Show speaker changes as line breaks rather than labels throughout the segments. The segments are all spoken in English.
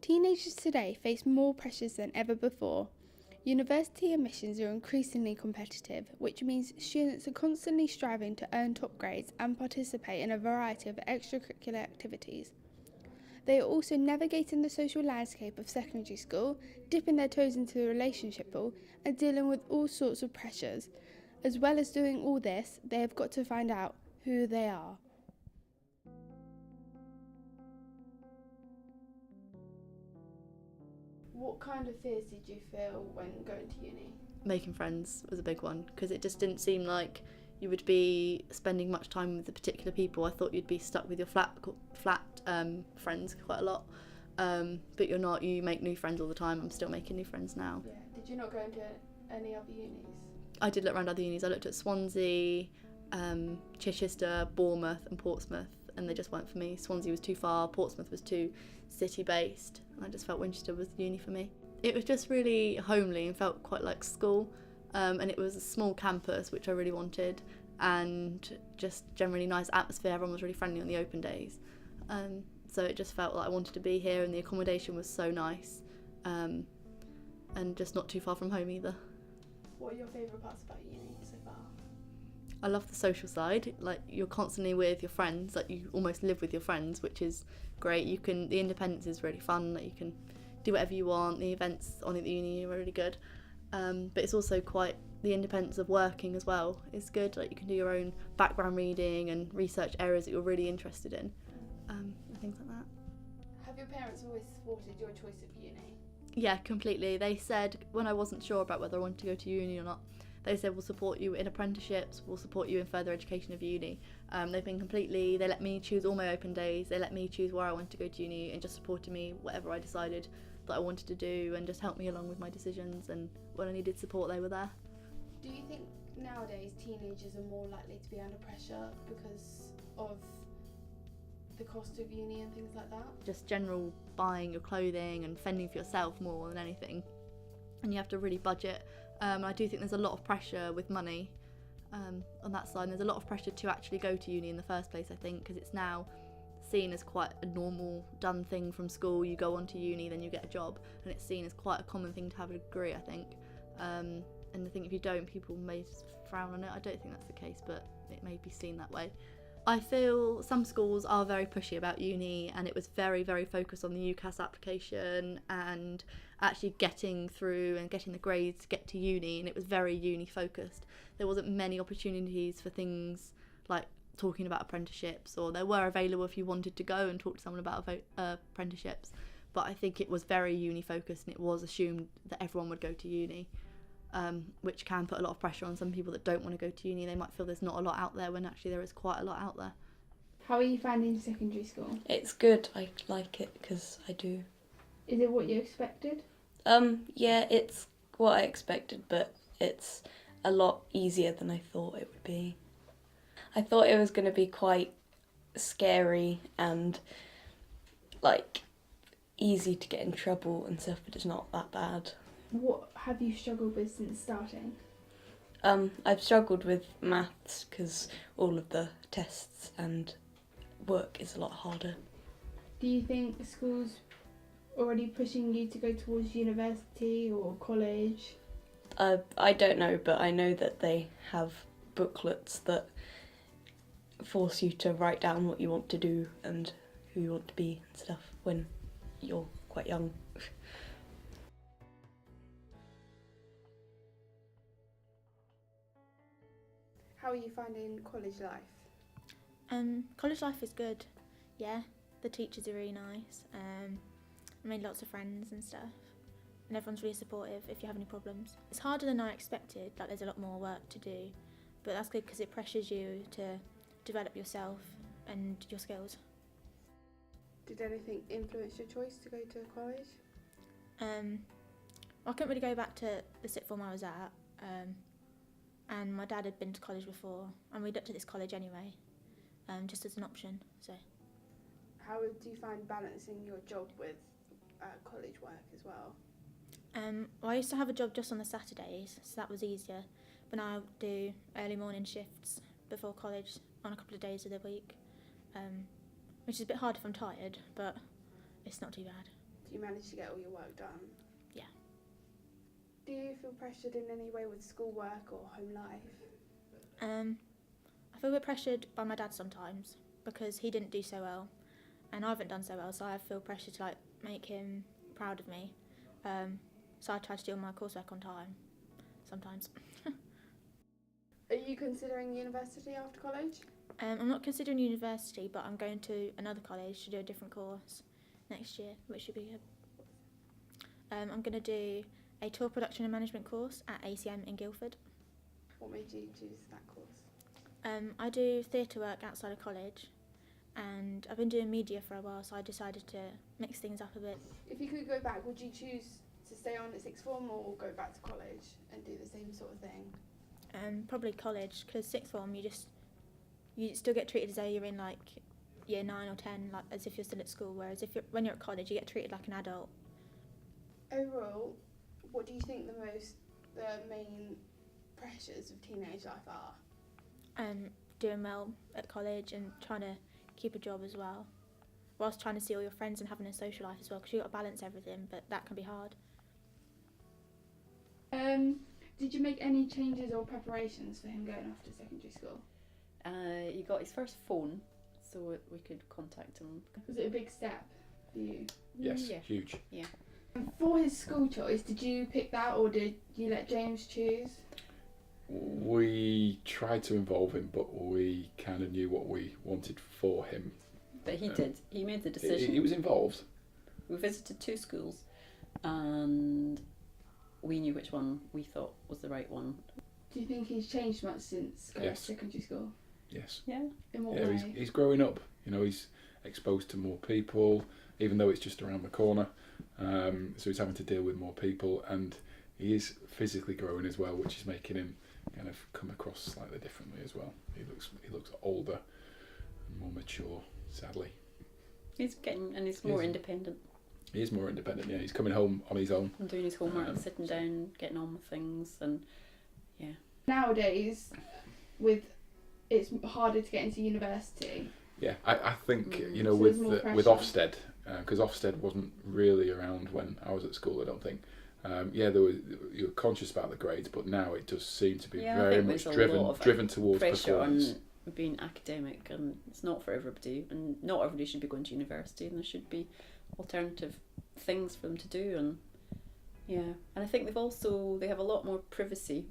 Teenagers today face more pressures than ever before. University admissions are increasingly competitive, which means students are constantly striving to earn top grades and participate in a variety of extracurricular activities. They are also navigating the social landscape of secondary school, dipping their toes into the relationship pool, and dealing with all sorts of pressures. As well as doing all this, they have got to find out who they are. What kind of fears did you feel when going to uni?
Making friends was a big one, because it just didn't seem like you would be spending much time with the particular people. I thought you'd be stuck with your flat friends quite a lot, but you're not. You make new friends all the time. I'm still making new friends now.
Yeah. Did you not go into any other unis?
I did look around other unis. I looked at Swansea, Chichester, Bournemouth and Portsmouth, and they just weren't for me. Swansea was too far, Portsmouth was too city-based, and I just felt Winchester was the uni for me. It was just really homely and felt quite like school, and it was a small campus, which I really wanted, and just generally nice atmosphere. Everyone was really friendly on the open days, so it just felt like I wanted to be here, and the accommodation was so nice, and just not too far from home either.
What are your favourite parts about uni so far?
I love the social side. Like, you're constantly with your friends, like you almost live with your friends, which is great. The independence is really fun, like you can do whatever you want. The events on at the uni are really good, but it's also quite, the independence of working as well is good. Like, you can do your own background reading and research areas that you're really interested in, and things like that.
Have your parents always supported your choice of uni?
Yeah, completely. They said, when I wasn't sure about whether I wanted to go to uni or not, they said, we'll support you in apprenticeships, we'll support you in further education of uni. They let me choose all my open days, they let me choose where I wanted to go to uni, and just supported me whatever I decided that I wanted to do, and just helped me along with my decisions, and when I needed support they were there.
Do you think nowadays teenagers are more likely to be under pressure because of the cost of uni and things like that?
Just general buying your clothing and fending for yourself more than anything, and you have to really budget. I do think there's a lot of pressure with money on that side, and there's a lot of pressure to actually go to uni in the first place, I think, because it's now seen as quite a normal done thing from school. You go on to uni, then you get a job, and it's seen as quite a common thing to have a degree, I think. And I think if you don't, people may frown on it. I don't think that's the case, but it may be seen that way. I feel some schools are very pushy about uni, and it was very, very focused on the UCAS application and actually getting through and getting the grades to get to uni, and it was very uni focused. There wasn't many opportunities for things like talking about apprenticeships, or they were available if you wanted to go and talk to someone about apprenticeships, but I think it was very uni focused, and it was assumed that everyone would go to uni, which can put a lot of pressure on some people that don't want to go to uni. They might feel there's not a lot out there when actually there is quite a lot out there.
How are you finding secondary school?
It's good. I like it because I do.
Is it what you expected?
Yeah, it's what I expected, but it's a lot easier than I thought it would be. I thought it was going to be quite scary and like easy to get in trouble and stuff, but it's not that bad.
What have you struggled with since starting?
I've struggled with maths because all of the tests and work is a lot harder.
Do you think school's already pushing you to go towards university or college?
I don't know, but I know that they have booklets that force you to write down what you want to do and who you want to be and stuff when you're quite young.
How are you finding college life?
College life is good, yeah. The teachers are really nice. I made lots of friends and stuff, and everyone's really supportive if you have any problems. It's harder than I expected, like there's a lot more work to do, but that's good because it pressures you to develop yourself and your skills.
Did anything influence your choice to go to college?
I couldn't really go back to the sixth form I was at, and my dad had been to college before, and we looked at this college anyway, just as an option. So,
how do you find balancing your job with college work as well?
I used to have a job just on the Saturdays, so that was easier, but now I do early morning shifts before college on a couple of days of the week, which is a bit hard if I'm tired, but it's not too bad.
you manage to get all your work done?
Yeah.
Do you feel pressured in any way with schoolwork or home life?
I feel a bit pressured by my dad sometimes because he didn't do so well and I haven't done so well, so I feel pressure to like make him proud of me. So I try to do all my coursework on time sometimes.
Are you considering university after college?
I'm not considering university, but I'm going to another college to do a different course next year, which should be good. I'm going to do a tour production and management course at ACM in Guildford.
What made you choose that course?
I do theatre work outside of college, and I've been doing media for a while, so I decided to mix things up a bit.
If you could go back, would you choose to stay on at sixth form or go back to college and do the same sort of thing?
Probably college, because sixth form you still get treated as though you're in like year 9 or 10, like as if you're still at school, whereas when you're at college you get treated like an adult.
Overall, what do you think the main pressures of teenage life are?
Doing well at college and trying to keep a job as well, whilst trying to see all your friends and having a social life as well, because you've got to balance everything, but that can be hard.
Did you make any changes or preparations for him going off to secondary school?
He got his first phone, so we could contact him.
Was it a big step for you?
Yes,
Yeah.
huge.
For his school choice, did you pick that or did you let James choose?
We tried to involve him, but we kind of knew what we wanted for him.
But he did. He made the decision.
He was involved.
We visited 2 schools, and we knew which one we thought was the right one.
Do you think he's changed much since going
Yes.
to secondary school?
Yes.
Yeah.
In what
Yeah,
way?
he's growing up. You know, he's exposed to more people, even though it's just around the corner. So he's having to deal with more people, and he is physically growing as well, which is making him kind of come across slightly differently as well. He looks older and more mature, sadly.
He's more
Yes.
independent
He is more independent. Yeah, he's coming home on his own.
and doing his homework and
Um,
sitting down, getting on with things, and
Nowadays, it's harder to get into university.
Yeah, I think you know
So there's more
with
pressure.
Ofsted, because Ofsted wasn't really around when I was at school. I don't think. There was, you were conscious about the grades, but now it does seem to be
I
very
think
much
there's a lot of
driven towards
pressure
performance.
on being academic, and it's not for everybody, and not everybody should be going to university, and there should be alternative things for them to do, and I think they have a lot more privacy.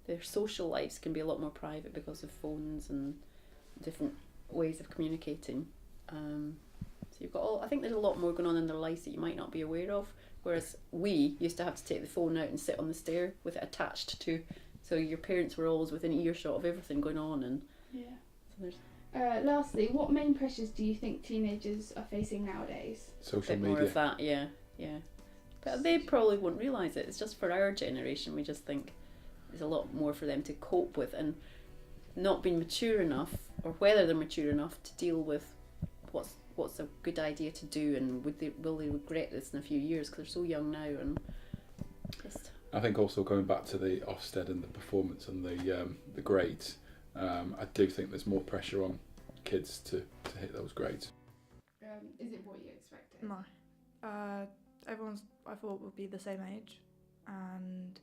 Their social lives can be a lot more private because of phones and different ways of communicating. So you've got I think there's a lot more going on in their lives that you might not be aware of. Whereas we used to have to take the phone out and sit on the stair with it attached to, so your parents were always within earshot of everything going on. And
Yeah.
so there's
Lastly, what main pressures do you think teenagers are facing nowadays?
a
Social
bit
media.
more of that, yeah. But they probably won't realise it. It's just for our generation, we just think there's a lot more for them to cope with, and not being mature enough, or whether they're mature enough to deal with what's a good idea to do, and will they regret this in a few years because they're so young now, and just
I think also going back to the Ofsted and the performance and the grades, I do think there's more pressure on kids to hit those grades.
Is it what you expected?
No. Everyone's, I thought, would be the same age, and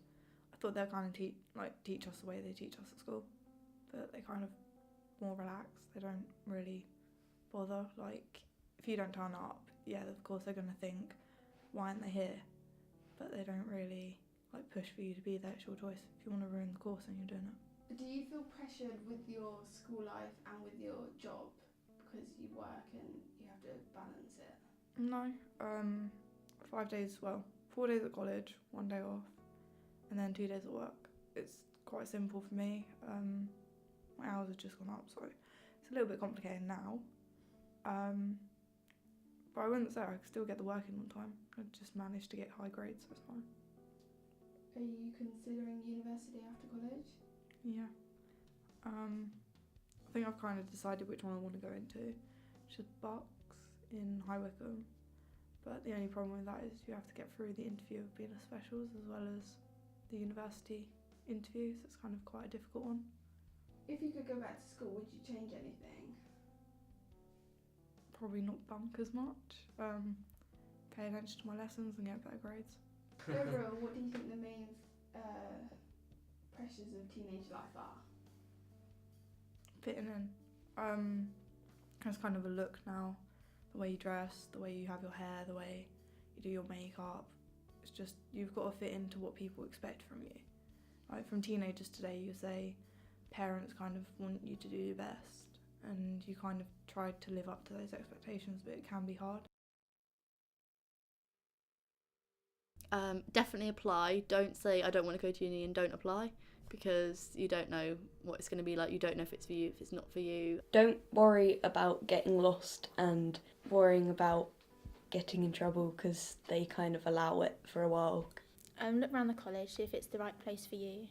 I thought they'd kind of teach us the way they teach us at school, but they kind of more relaxed. They don't really bother. Like, if you don't turn up, yeah, of course they're gonna think, why aren't they here? But they don't really push for you to be there. It's your choice. If you want to ruin the course, then you're doing it.
Do you feel pressured with your school life and with your job because you work and you have to balance it?
No. 5 days, 4 days at college, 1 day off, and then 2 days at work. It's quite simple for me. My hours have just gone up, so it's a little bit complicated now. But I wouldn't say I could still get the work in on time. I just managed to get high grades, so it's fine.
Are you considering university after college?
Yeah. I think I've kind of decided which one I want to go into, which is Bucks in High Wycombe. But the only problem with that is you have to get through the interview of being a specials as well as the university interviews. It's kind of quite a difficult one.
If you could go back to school, would you change anything?
Probably not bunk as much. pay attention to my lessons and get better grades.
Overall, what do you think the main pressures of teenage life are?
Fitting in. It's kind of a look now. The way you dress, the way you have your hair, the way you do your makeup. It's just, you've got to fit into what people expect from you. Like from teenagers today, you say parents kind of want you to do your best, and you kind of try to live up to those expectations, but it can be hard.
Definitely apply. Don't say I don't want to go to uni and don't apply, because you don't know what it's going to be like. You don't know if it's for you, if it's not for you.
Don't worry about getting lost and worrying about getting in trouble, because they kind of allow it for a while.
Look around the college, see if it's the right place for you,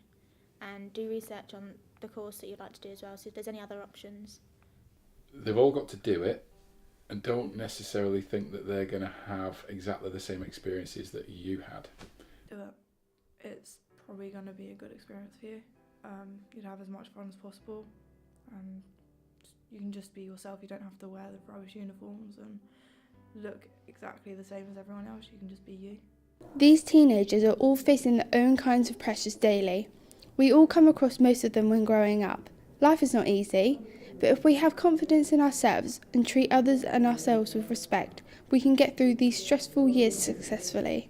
and do research on the course that you'd like to do as well, see if there's any other options.
They've all got to do it, and don't necessarily think that they're going to have exactly the same experiences that you had.
Do it. It's probably going to be a good experience for you. You'd have as much fun as possible. You can just be yourself. You don't have to wear the rubbish uniforms and look exactly the same as everyone else. You can just be you.
These teenagers are all facing their own kinds of pressures daily. We all come across most of them when growing up. Life is not easy, but if we have confidence in ourselves and treat others and ourselves with respect, we can get through these stressful years successfully.